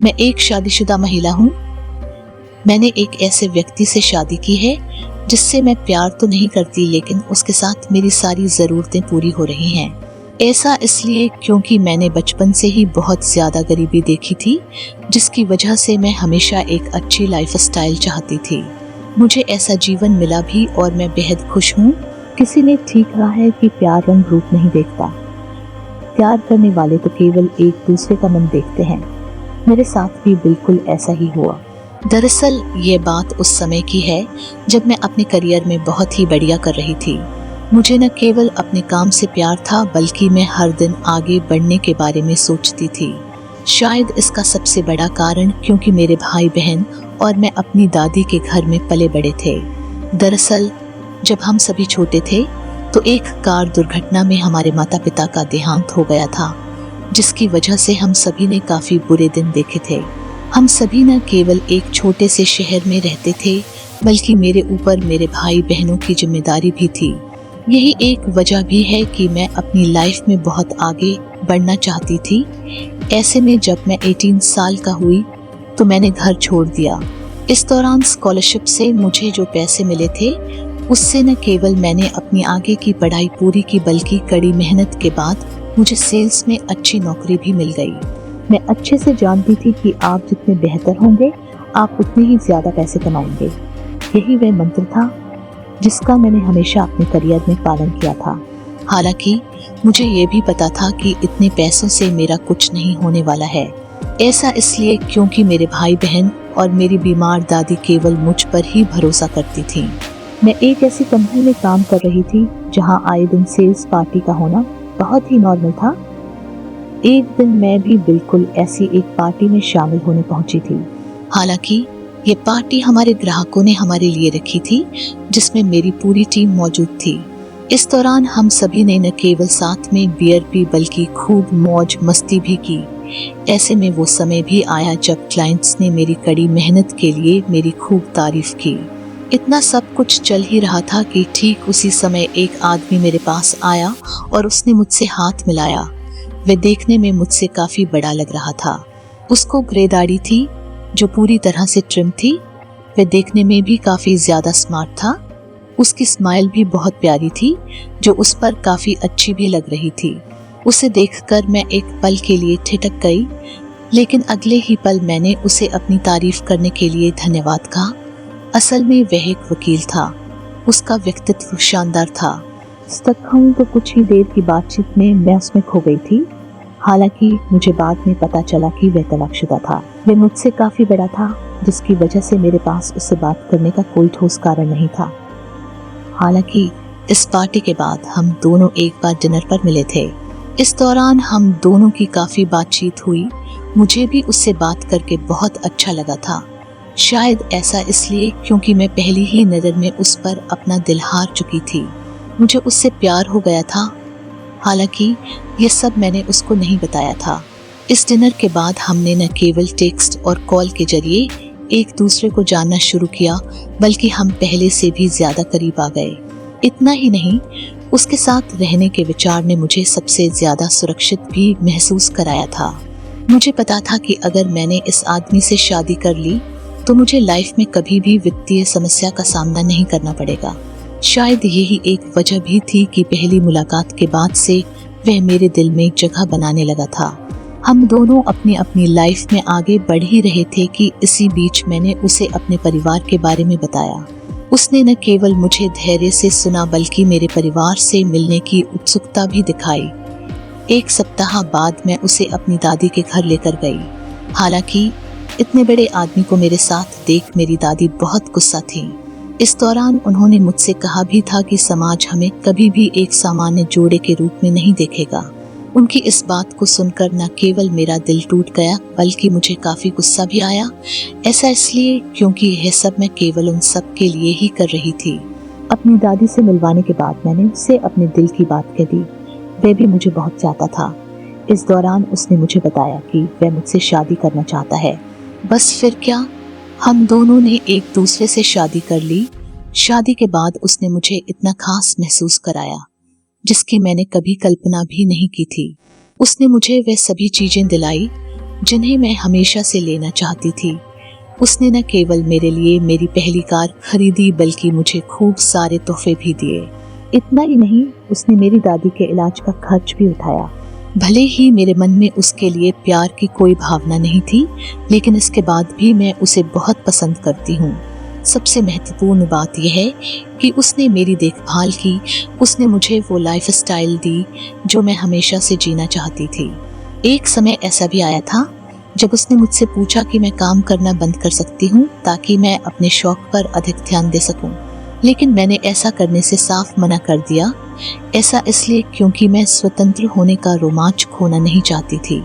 मैं एक शादीशुदा महिला हूँ। मैंने एक ऐसे व्यक्ति से शादी की है जिससे मैं प्यार तो नहीं करती, लेकिन उसके साथ मेरी सारी ज़रूरतें पूरी हो रही हैं। ऐसा इसलिए क्योंकि मैंने बचपन से ही बहुत ज़्यादा गरीबी देखी थी, जिसकी वजह से मैं हमेशा एक अच्छी लाइफस्टाइल चाहती थी। मुझे ऐसा जीवन मिला भी और मैं बेहद खुश हूँ। किसी ने ठीक कहा है कि प्यार रंग रूप नहीं देखता, प्यार करने वाले तो केवल एक दूसरे का मन देखते हैं। मेरे साथ भी बिल्कुल ऐसा ही हुआ। दरअसल ये बात उस समय की है जब मैं अपने करियर में बहुत ही बढ़िया कर रही थी। मुझे न केवल अपने काम से प्यार था, बल्कि मैं हर दिन आगे बढ़ने के बारे में सोचती थी। शायद इसका सबसे बड़ा कारण क्योंकि मेरे भाई बहन और मैं अपनी दादी के घर में पले बड़े थे। दरअसल जब हम सभी छोटे थे तो एक कार दुर्घटना में हमारे माता पिता का देहांत हो गया था, जिसकी वजह से हम सभी ने काफ़ी बुरे दिन देखे थे। हम सभी न केवल एक छोटे से शहर में रहते थे, बल्कि मेरे ऊपर मेरे भाई बहनों की जिम्मेदारी भी थी। यही एक वजह भी है कि मैं अपनी लाइफ में बहुत आगे बढ़ना चाहती थी। ऐसे में जब मैं 18 साल का हुई तो मैंने घर छोड़ दिया। इस दौरान स्कॉलरशिप से मुझे जो पैसे मिले थे उससे न केवल मैंने अपनी आगे की पढ़ाई पूरी की, बल्कि कड़ी मेहनत के बाद मुझे सेल्स में अच्छी नौकरी भी मिल गई। मैं अच्छे से जानती थी कि आप जितने बेहतर होंगे आप उतने ही ज़्यादा पैसे कमाएंगे। यही वह मंत्र था जिसका मैंने हमेशा अपने करियर में पालन किया था। हालांकि मुझे ये भी पता था कि इतने पैसों से मेरा कुछ नहीं होने वाला है। ऐसा इसलिए क्योंकि मेरे भाई बहन और मेरी बीमार दादी केवल मुझ पर ही भरोसा करती थीं। मैं एक ऐसी कंपनी में काम कर रही थी जहां आए दिन सेल्स पार्टी का होना बहुत ही नॉर्मल था। एक दिन मैं भी बिल्कुल ऐसी एक पार्टी में शामिल होने पहुंची थी। हालांकि ये पार्टी हमारे ग्राहकों ने हमारे लिए रखी थी, जिसमें मेरी पूरी टीम मौजूद थी। इस दौरान हम सभी ने न केवल साथ में बियर पी, बल्कि खूब मौज मस्ती भी की। ऐसे में वो समय भी आया जब क्लाइंट्स ने मेरी कड़ी मेहनत के लिए मेरी खूब तारीफ की। इतना सब कुछ चल ही रहा था कि ठीक उसी समय एक आदमी मेरे पास आया और उसने मुझसे हाथ मिलाया। वह देखने में मुझसे काफ़ी बड़ा लग रहा था। उसको ग्रे दाढ़ी थी जो पूरी तरह से ट्रिम थी। वह देखने में भी काफ़ी ज़्यादा स्मार्ट था। उसकी स्माइल भी बहुत प्यारी थी, जो उस पर काफ़ी अच्छी भी लग रही थी। उसे देखकर मैं एक पल के लिए ठिठक गई, लेकिन अगले ही पल मैंने उसे अपनी तारीफ करने के लिए धन्यवाद कहा। असल में वह एक वकील था। उसका व्यक्तित्व शानदार था। सच कहूं तो कुछ ही देर की बातचीत में मैं उसमें खो गई थी। हालांकि मुझे बाद में पता चला कि वह तलाकशुदा था। वह मुझसे काफ़ी बड़ा था, जिसकी वजह से मेरे पास उससे बात करने का कोई ठोस कारण नहीं था। हालांकि इस पार्टी के बाद हम दोनों एक बार डिनर पर मिले थे। इस दौरान हम दोनों की काफ़ी बातचीत हुई। मुझे भी उससे बात करके बहुत अच्छा लगा था। शायद ऐसा इसलिए क्योंकि मैं पहली ही नज़र में उस पर अपना दिल हार चुकी थी। मुझे उससे प्यार हो गया था। हालांकि ये सब मैंने उसको नहीं बताया था। इस डिनर के बाद हमने न केवल टेक्स्ट और कॉल के जरिए एक दूसरे को जानना शुरू किया, बल्कि हम पहले से भी ज़्यादा करीब आ गए। इतना ही नहीं, उसके साथ रहने के विचार ने मुझे सबसे ज़्यादा सुरक्षित भी महसूस कराया था। मुझे पता था कि अगर मैंने इस आदमी से शादी कर ली तो मुझे लाइफ में कभी भी वित्तीय समस्या का सामना नहीं करना पड़ेगा। शायद यही एक वजह भी थी कि पहली मुलाकात के बाद से वह मेरे दिल में एक जगह बनाने लगा था। हम दोनों अपनी अपनी लाइफ में आगे बढ़ ही रहे थे कि इसी बीच मैंने उसे अपने परिवार के बारे में बताया। उसने न केवल मुझे धैर्य से सुना, बल्कि मेरे परिवार से मिलने की उत्सुकता भी दिखाई। एक सप्ताह बाद मैं उसे अपनी दादी के घर लेकर गई। हालांकि इतने बड़े आदमी को मेरे साथ देख मेरी दादी बहुत गुस्सा थी। इस दौरान उन्होंने मुझसे कहा भी था कि समाज हमें कभी भी एक सामान्य जोड़े के रूप में नहीं देखेगा। उनकी इस बात को सुनकर न केवल मेरा दिल टूट गया, बल्कि मुझे काफ़ी गुस्सा भी आया। ऐसा इसलिए क्योंकि यह सब मैं केवल उन सब के लिए ही कर रही थी। अपनी दादी से मिलवाने के बाद मैंने उससे अपने दिल की बात कह दी। वह भी मुझे बहुत चाहता था। इस दौरान उसने मुझे बताया कि वह मुझसे शादी करना चाहता है। बस फिर क्या, हम दोनों ने एक दूसरे से शादी कर ली। शादी के बाद उसने मुझे इतना खास महसूस कराया जिसकी मैंने कभी कल्पना भी नहीं की थी। उसने मुझे वह सभी चीजें दिलाई जिन्हें मैं हमेशा से लेना चाहती थी। उसने न केवल मेरे लिए मेरी पहली कार खरीदी बल्कि मुझे खूब सारे तोहफे भी दिए। इतना ही नहीं, उसने मेरी दादी के इलाज का खर्च भी उठाया। भले ही मेरे मन में उसके लिए प्यार की कोई भावना नहीं थी, लेकिन इसके बाद भी मैं उसे बहुत पसंद करती हूँ। सबसे महत्वपूर्ण बात यह है कि उसने मेरी देखभाल की, उसने मुझे वो लाइफस्टाइल दी जो मैं हमेशा से जीना चाहती थी। एक समय ऐसा भी आया था जब उसने मुझसे पूछा कि मैं काम करना बंद कर सकती हूँ ताकि मैं अपने शौक पर अधिक ध्यान दे सकूं। लेकिन मैंने ऐसा करने से साफ मना कर दिया। ऐसा इसलिए क्योंकि मैं स्वतंत्र होने का रोमांच खोना नहीं चाहती थी।